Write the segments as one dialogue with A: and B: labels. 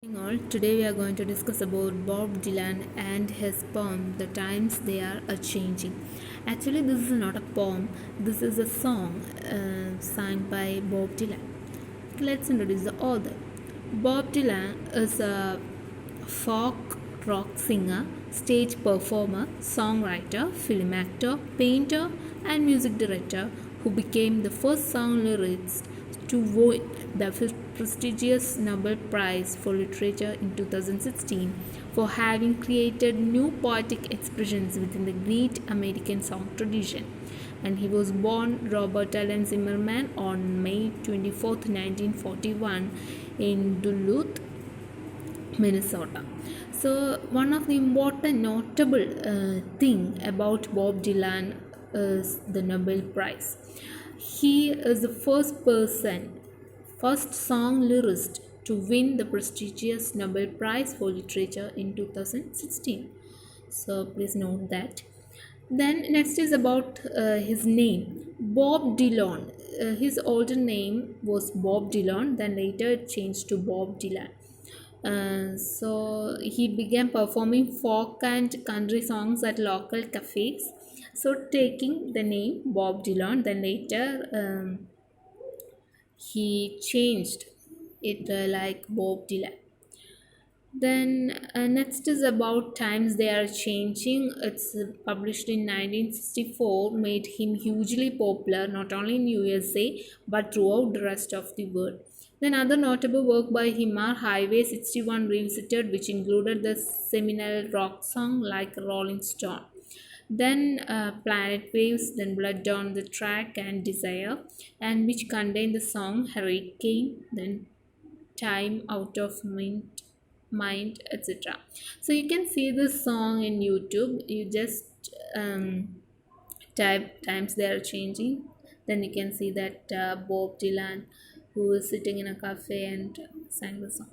A: Morning all. Today we are going to discuss about Bob Dylan and his poem The Times They Are A-changin. Actually, this is not a poem. This is a song sung by Bob Dylan. Let's introduce the author. Bob Dylan is a folk rock singer, stage performer, songwriter, film actor, painter, and music director who became the first song lyricist to win the prestigious Nobel Prize for Literature in 2016 for having created new poetic expressions within the great American song tradition. And he was born Robert Allen Zimmerman on May 24, 1941 in Duluth, Minnesota. So one of the important notable thing about Bob Dylan is the Nobel Prize. He is the first song lyricist to win the prestigious Nobel Prize for Literature in 2016. So please note that. Then next is about his name, Bob Dylan. His older name was Bob Dylan, then later it changed to Bob Dylan. So he began performing folk and country songs at local cafes. So taking the name Bob Dylan, then later he changed it like Bob Dylan. Then next is about Times They Are Changing. It's published in 1964, made him hugely popular not only in USA but throughout the rest of the world. Then other notable work by him are Highway 61 Revisited, which included the seminal rock song like Rolling Stone. Then Planet Waves, then Blood on the Track and Desire, and which contained the song Hurricane, then Time Out of Mind, etc. So you can see this song in YouTube. You just type Times They Are Changing, then you can see that Bob Dylan who is sitting in a cafe and sang the song.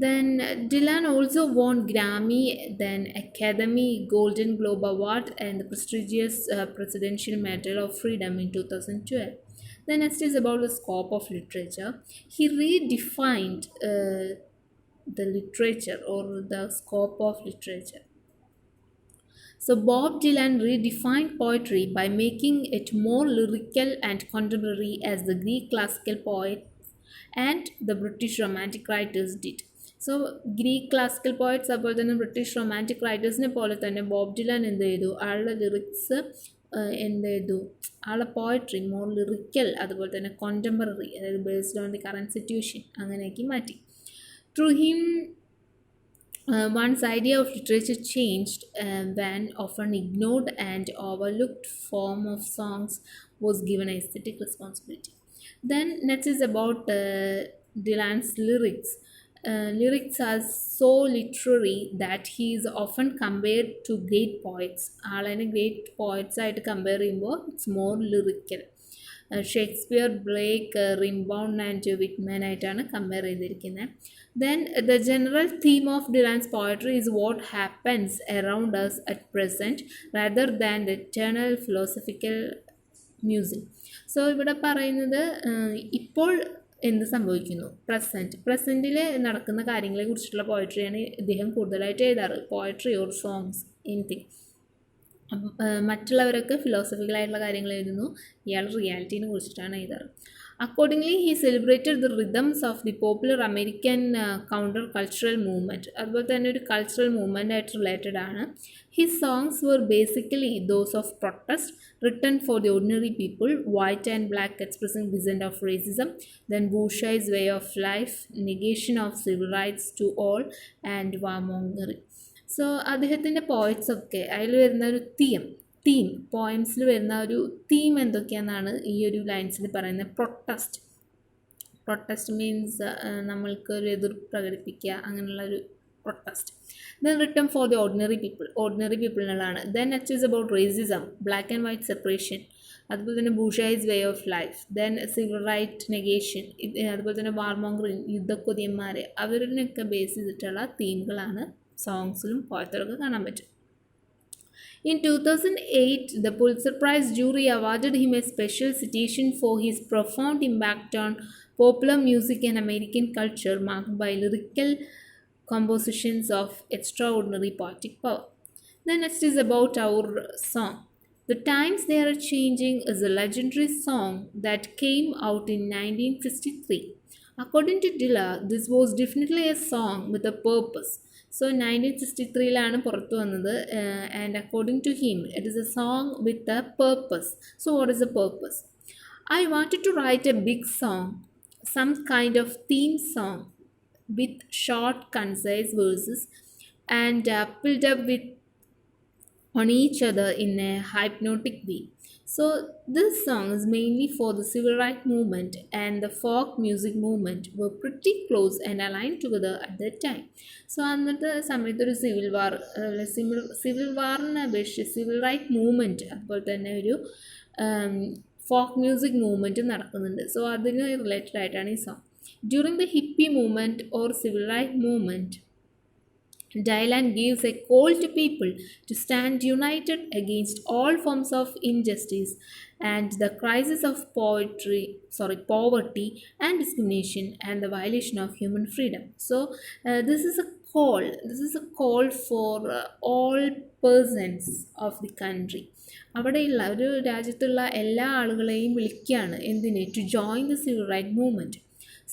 A: Then Dylan also won Grammy, then Academy Golden Globe Award, and the prestigious Presidential Medal of Freedom in 2012. The next is about the scope of literature. He redefined the literature or the scope of literature. So Bob Dylan redefined poetry by making it more lyrical and contemporary as the Greek classical poets and the British romantic writers did. So Greek classical poets അതുപോലെ തന്നെ British romantic റൈറ്റേഴ്സിനെ പോലെ തന്നെ Bob ഡിലാൻ എന്ത് ചെയ്തു ആളുടെ lyrics എന്ത് ചെയ്തു ആളുടെ പോയട്രി മോർ ലിറിക്കൽ അതുപോലെ തന്നെ കോണ്ടംപററി അതായത് based on the current situation അങ്ങനെയൊക്കെ മാറ്റി through him one's idea of literature changed when often ignored and overlooked form of songs was given aesthetic responsibility. Then next is about Dylan's lyrics. Lyrics are so literary that he is often compared to great poets. ആളതിനെ great poets ആയിട്ട് compare ചെയ്യുമ്പോൾ it's more lyrical. Shakespeare, Blake, Rimbaud and Whitman ആയിട്ടാണ് compare ചെയ്തിരിക്കുന്നത്. Then the general theme of Dylan's poetry is what happens around us at present rather than the eternal philosophical musing. So ഇവിടെ പറയുന്നത് ഇപ്പോൾ എന്ത് സംഭവിക്കുന്നു, പ്രസൻറ്റിൽ നടക്കുന്ന കാര്യങ്ങളെ കുറിച്ചിട്ടുള്ള പോയട്രിയാണ് ഇദ്ദേഹം കൂടുതലായിട്ട് എഴുതാറ്. Poetry or songs anything. മറ്റുള്ളവരൊക്കെ ഫിലോസഫിക്കലായിട്ടുള്ള കാര്യങ്ങൾ എഴുതുന്നു, ഇയാൾ റിയാലിറ്റീനെ കുറിച്ചിട്ടാണ് എഴുതാറ്. Accordingly, he celebrated the rhythms of the popular American counter-cultural movement. അതുപോലെ തന്നെ ഒരു കൾച്ചറൽ മൂവ്മെൻ്റ് ആയിട്ട് റിലേറ്റഡ് ആണ്. His songs were basically those of protest, written for the ordinary people, white and black, expressing dissent of racism, then bourgeois way of life, negation of civil rights to all, and warmongering. So അദ്ദേഹത്തിൻ്റെ poets ഒക്കെ അതിൽ വരുന്ന ഒരു theme പോയംസിൽ വരുന്ന ഒരു theme എന്തൊക്കെയാണെന്നാണ് ഈ ഒരു ലൈൻസിൽ പറയുന്നത്. പ്രൊട്ടസ്റ്റ് മീൻസ് നമ്മൾക്ക് ഒരു എതിർപ്പ് പ്രകടിപ്പിക്കുക, അങ്ങനെയുള്ള ഒരു protest. Then written for the ordinary പീപ്പിളിനുള്ളതാണ്. Then next is about racism, black and white separation, അതുപോലെ തന്നെ bourgeois way of life, then civil right negation, അതുപോലെ തന്നെ വാർമോംഗറിങ്, യുദ്ധക്കൊതിയന്മാർ, അവരിനൊക്കെ ബേസ് ചെയ്തിട്ടുള്ള തീമുകളാണ് സോങ്സിലും പോയത്തിലൊക്കെ കാണാൻ പറ്റും. In 2008, the Pulitzer Prize jury awarded him a special citation for his profound impact on popular music and American culture marked by lyrical compositions of extraordinary poetic power. The next is about our song. The Times They Are Changing is a legendary song that came out in 1963. According to Dilla, this was definitely a song with a purpose. So 1963-ലാണ് പുറത്തു വന്നത് and according to him, it is a song with a purpose. So what is the purpose? I wanted to write a big song, some kind of theme song with short, concise verses and filled up with on each other in a hypnotic way. So, this song is mainly for the civil rights movement and the folk music movement were pretty close and aligned together at that time. So, അന്നത്തെ സമയത്ത് ഒരു civil വാറിനെ അപേക്ഷിച്ച് civil right movement അതുപോലെ തന്നെ ഒരു folk music മൂവ്മെൻറ്റും നടക്കുന്നുണ്ട്. So അതിന് related ആയിട്ടാണ് ഈ song. During the hippie movement or civil right movement, Dylan gives a call to people to stand united against all forms of injustice and the crisis of poverty and discrimination and the violation of human freedom. So this is a call. This is a call for all persons of the country. അവിടെയുള്ള ഒരു രാജ്യത്തുള്ള എല്ലാ ആളുകളെയും വിളിക്കുകയാണ് എന്തിന് to join the civil right movement.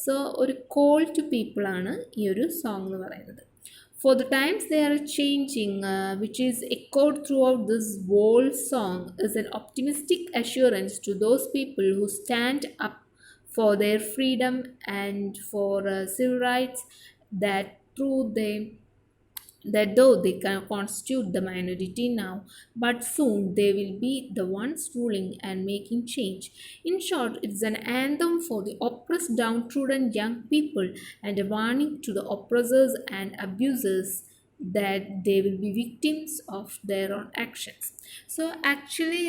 A: So ഒരു call to പീപ്പിളാണ് ഈ ഒരു സോങ് എന്ന് പറയുന്നത്. For the times they are changing, which is echoed throughout this whole song, is an optimistic assurance to those people who stand up for their freedom and for civil rights that through them that though they can constitute the minority now, but soon they will be the ones ruling and making change. In short, it's an anthem for the oppressed, downtrodden young people and a warning to the oppressors and abusers that they will be victims of their own actions. So, actually,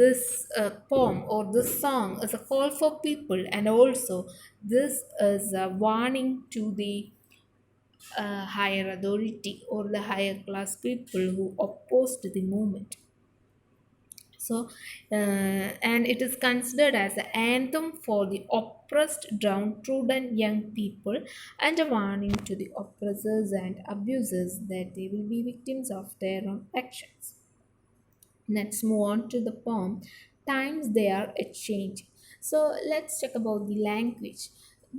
A: this poem or this song is a call for people, and also this is a warning to the higher authority or the higher class people who opposed the movement. So, and it is considered as an anthem for the oppressed, downtrodden young people and a warning to the oppressors and abusers that they will be victims of their own actions. Let's move on to the poem Times They Are A-changin. So let's check about the language.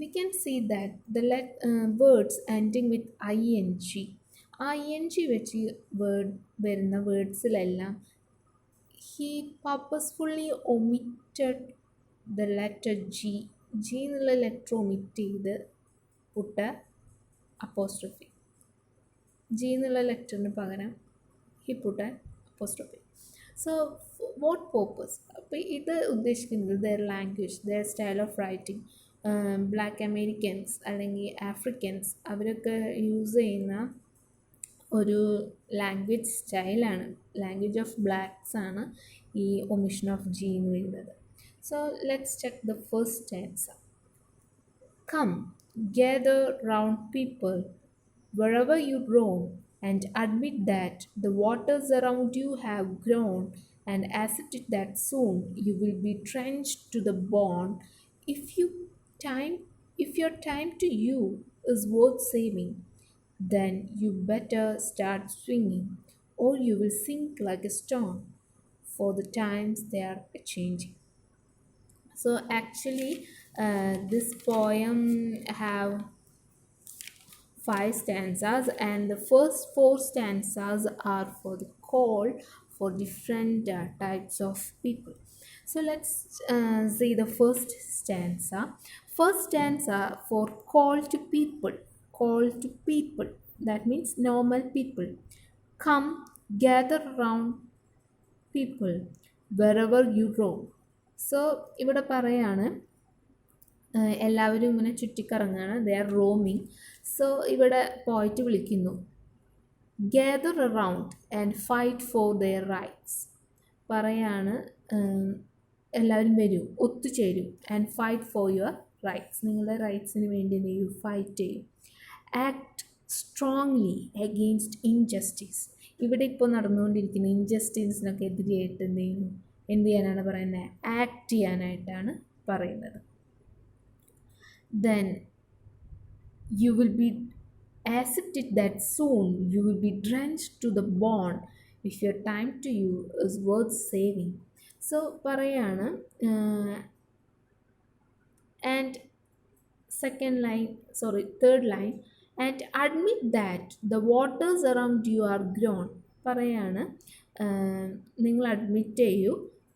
A: We can see that the words ending with ing, വെച്ച് വരുന്ന വേർഡ്സിലെല്ലാം he purposefully omitted the letter G. എന്നുള്ള letter omit ചെയ്ത് Putta apostrophe. G എന്നുള്ള ലെറ്ററിന് പകരം he put an apostrophe. So what purpose? അപ്പോൾ ഇത് ഉദ്ദേശിക്കുന്നത് their language, their style of writing. Black Americans അല്ലെങ്കിൽ ആഫ്രിക്കൻസ് അവരൊക്കെ യൂസ് ചെയ്യുന്ന ഒരു ലാംഗ്വേജ് സ്റ്റൈലാണ്, ലാംഗ്വേജ് ഓഫ് ബ്ലാക്സ് ആണ് ഈ ഒമിഷൻ ഓഫ് ജി എന്ന് വരുന്നത്. So let's check the first stanza. Come, gather round people, wherever you roam, and admit that the waters around you have grown, and accept it that soon you will be drenched to the bone. If your time to you is worth saving, then you better start swinging, or you will sink like a stone, for the times they are a-changin. So actually, this poem have 5 stanzas, and the first 4 stanzas are for the call for different types of people. So let's see the first stanza. First stanza for call to people. Call to people. That means normal people. Come, gather round people wherever you roam. So ഇവിടെ പറയാണ് എല്ലാവരും ഇങ്ങനെ ചുറ്റിക്കറങ്ങാണ്, they are roaming. So ഇവിടെ പോയിട്ട് വിളിക്കുന്നു gather around and fight for their rights. പറയാണ് എല്ലാവരും വരൂ, ഒത്തുചേരൂ, and fight for your rights, നിങ്ങളുടെ റൈറ്റ്സിന് വേണ്ടി എന്ത് ചെയ്യൂ, ഫൈറ്റ് ചെയ്യും. Act strongly against injustice. ഇവിടെ ഇപ്പോൾ നടന്നുകൊണ്ടിരിക്കുന്ന ഇൻജസ്റ്റിസിനൊക്കെ എതിരെയായിട്ട് എന്ത് ചെയ്യാനാണ് പറയുന്നത്, ആക്ട് ചെയ്യാനായിട്ടാണ് പറയുന്നത്. then you will be accept it that soon you will be drenched to the bone if your time to you is worth saving. So പറയാണ് and second line, sorry, third line, and admit that the waters around you are grown. പറയാണ് നിങ്ങൾ admit ചെയ്യൂ,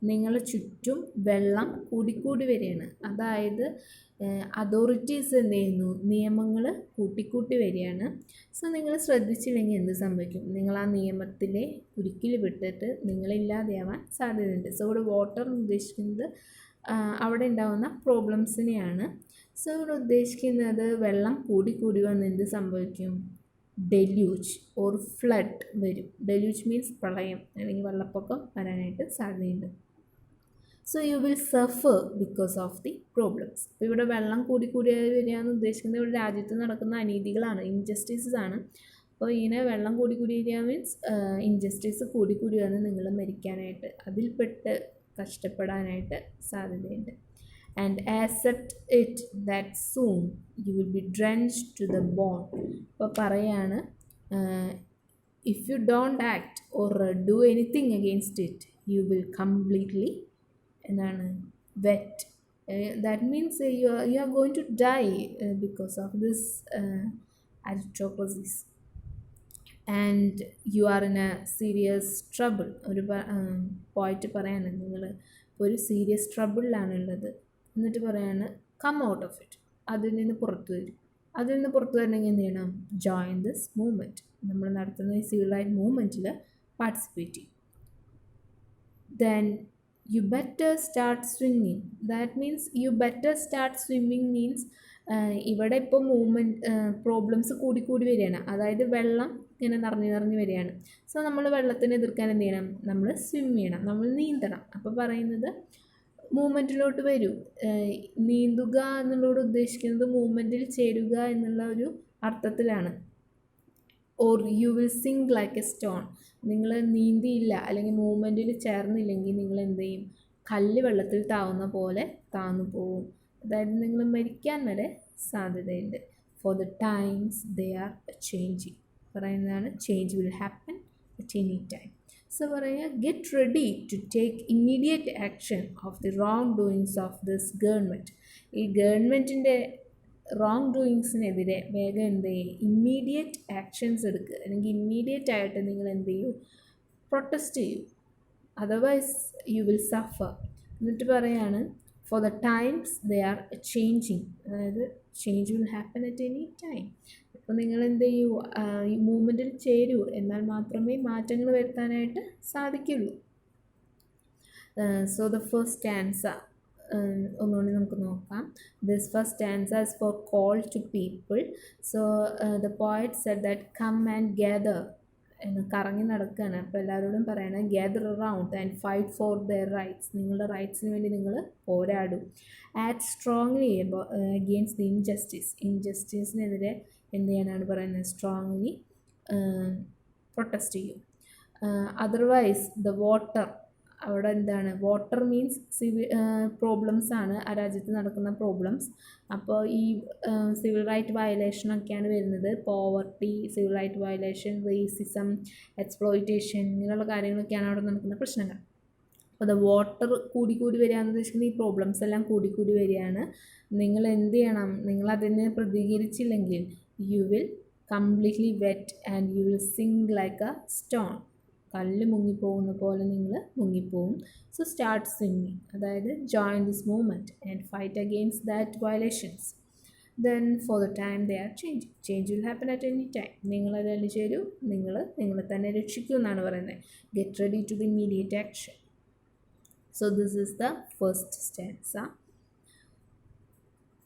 A: നിങ്ങളെ ചുറ്റും വെള്ളം കൂടിക്കൂടി വരികയാണ്. അതായത് അതോറിറ്റീസ് എന്ത് ചെയ്യുന്നു, നിയമങ്ങൾ കൂട്ടിക്കൂട്ടി വരികയാണ്. സോ നിങ്ങൾ ശ്രദ്ധിച്ചില്ലെങ്കിൽ എന്ത് സംഭവിക്കും, നിങ്ങൾ ആ നിയമത്തിലെ കുരുക്കിൽ വിട്ടിട്ട് നിങ്ങളില്ലാതെയാവാൻ സാധ്യതയുണ്ട്. സോ ഇവിടെ വാട്ടർ ഉദ്ദേശിക്കുന്നത് അവിടെ ഉണ്ടാകുന്ന പ്രോബ്ലംസിനെയാണ്. സോ ഇവിടെ ഉദ്ദേശിക്കുന്നത് വെള്ളം കൂടി കൂടി വന്ന് എന്ത് സംഭവിക്കും, ഡെല്യൂജ് ഓർ ഫ്ലഡ് വരും. ഡെല്യൂജ് മീൻസ് പ്രളയം അല്ലെങ്കിൽ വെള്ളപ്പൊക്കം വരാനായിട്ട് സാധ്യതയുണ്ട്. So you will Zafar because of the problems. അപ്പോൾ ഇവിടെ വെള്ളം കൂടി കൂടി വരിക എന്ന് ഉദ്ദേശിക്കുന്നത് ഇവിടെ രാജ്യത്ത് നടക്കുന്ന അനീതികളാണ്, ഇൻജസ്റ്റിസസ് ആണ്. അപ്പോൾ ഇങ്ങനെ വെള്ളം കൂടി കൂടി വരിക മീൻസ് ഇൻജസ്റ്റിസ് കൂടി കൂടി വന്ന് നിങ്ങൾ മരിക്കാനായിട്ട്, അതിൽപ്പെട്ട് കഷ്ടപ്പെടാനായിട്ട് സാധ്യതയുണ്ട്. And accept it that soon you will be drenched to the bone. അപ്പോൾ പറയാണ് if you don't act or do anything against it you will completely എന്താണ് wet. That means you are going to die because of this aristocracies and you are in a serious trouble. ഒരു പോയിട്ട് പറയാണ് നിങ്ങൾ ഒരു serious ട്രബിളിലാണുള്ളത്. എന്നിട്ട് പറയാണ് come out of it, അതിൽ നിന്ന് പുറത്തു വരും. അതിൽ നിന്ന് പുറത്തു വരണമെങ്കിൽ എന്ത് ചെയ്യണം, ജോയിൻ ദിസ് മൂവ്മെൻറ്റ്, നമ്മൾ നടത്തുന്ന ഈ സിവിൽ റൈറ്റ് മൂവ്മെൻറ്റിൽ പാർട്ടിസിപ്പേറ്റ് ചെയ്യും. Then you better start swimming. That means you better start swimming means ഇവിടെ ഇപ്പോൾ പ്രോബ്ലംസ് കൂടി വരികയാണ്. അതായത് വെള്ളം ഇങ്ങനെ നിറഞ്ഞ് വരികയാണ്. സോ നമ്മൾ വെള്ളത്തിനെ എതിർക്കാൻ എന്ത് ചെയ്യണം, നമ്മൾ സ്വിം ചെയ്യണം, നമ്മൾ നീന്തണം. അപ്പോൾ പറയുന്നത് മൂവ്മെൻറ്റിലോട്ട് വരൂ. നീന്തുക എന്നുള്ളതോട് ഉദ്ദേശിക്കുന്നത് മൂവ്മെൻറ്റിൽ ചേരുക എന്നുള്ള ഒരു അർത്ഥത്തിലാണ്. Or you will sink like a stone. നിങ്ങൾ നീന്തിയില്ല അല്ലെങ്കിൽ മൂവ്മെൻറ്റിൽ ചേർന്നില്ലെങ്കിൽ നിങ്ങൾ എന്ത് ചെയ്യും, കല്ല് വെള്ളത്തിൽ താവുന്ന പോലെ താന്നു പോവും. അതായത് നിങ്ങൾ മരിക്കാൻ വരെ സാധ്യതയുണ്ട്. For the times they are changing. പറയുന്നതാണ് change will happen at any time. So പറയുക get ready to take immediate action of the wrong doings of this government. ഈ ഗവൺമെൻറ്റിൻ്റെ റോങ് ഡൂയിങ്സിനെതിരെ വേഗം എന്ത് ചെയ്യും, ഇമ്മീഡിയറ്റ് ആക്ഷൻസ് എടുക്കുക. അല്ലെങ്കിൽ ഇമ്മീഡിയറ്റ് ആയിട്ട് നിങ്ങൾ എന്ത് ചെയ്യൂ, പ്രൊട്ടസ്റ്റ് ചെയ്യൂ. Otherwise you will suffer. എന്നിട്ട് പറയാണ് for the times they are changing. അതായത് change will happen at any time. അപ്പോൾ നിങ്ങൾ എന്ത് ചെയ്യൂ, ഈ മൂവ്മെൻറ്റിൽ ചേരൂ, എന്നാൽ മാത്രമേ മാറ്റങ്ങൾ വരുത്താനായിട്ട് സാധിക്കുള്ളൂ. സോ ദ ഫസ്റ്റ് സ്റ്റാൻസ ഒന്നുകൂടി നമുക്ക് നോക്കാം. This first stanza is for call to people. So the poet said that come and gather. കറങ്ങി നടക്കുകയാണ്. അപ്പോൾ എല്ലാവരോടും പറയണം gather around and fight for their rights. നിങ്ങളുടെ റൈറ്റ്സിന് വേണ്ടി നിങ്ങൾ പോരാടും. Act strongly against the injustice. ഇൻജസ്റ്റിസിനെതിരെ എന്ത് ചെയ്യാനാണ് പറയുന്നത്, സ്ട്രോങ്ലി പ്രൊട്ടസ്റ്റ് ചെയ്യും. അതർവൈസ് ദ വാട്ടർ, അവിടെ എന്താണ്, വാട്ടർ മീൻസ് പ്രോബ്ലംസ് ആണ്, ആ രാജ്യത്ത് നടക്കുന്ന പ്രോബ്ലംസ്. അപ്പോൾ ഈ സിവിൽ റൈറ്റ് വയലേഷനൊക്കെയാണ് വരുന്നത്. Poverty, civil right violation, racism, exploitation, ഇങ്ങനെയുള്ള കാര്യങ്ങളൊക്കെയാണ് അവിടെ നടക്കുന്ന പ്രശ്നങ്ങൾ. അപ്പോൾ ദ വാട്ടർ കൂടി വരികയെന്ന് ഉദ്ദേശിക്കുന്നത് ഈ പ്രോബ്ലംസ് എല്ലാം കൂടി വരികയാണ്. നിങ്ങൾ എന്ത് ചെയ്യണം, നിങ്ങളതിനെ പ്രതികരിച്ചില്ലെങ്കിൽ you will completely wet and you will sink like a stone. കല്ല് മുങ്ങിപ്പോകുന്ന പോലെ നിങ്ങൾ മുങ്ങിപ്പോകും. സോ സ്റ്റാർട്ട് സ്വിമ്മിങ്, അതായത് join this movement and fight against that violations. Then for the time they are change. Change will happen at any time. നിങ്ങളതിൽ ചേരൂ, നിങ്ങളെ തന്നെ രക്ഷിക്കൂ എന്നാണ് പറയുന്നത്. Get ready to the immediate action. So this is the first stanza.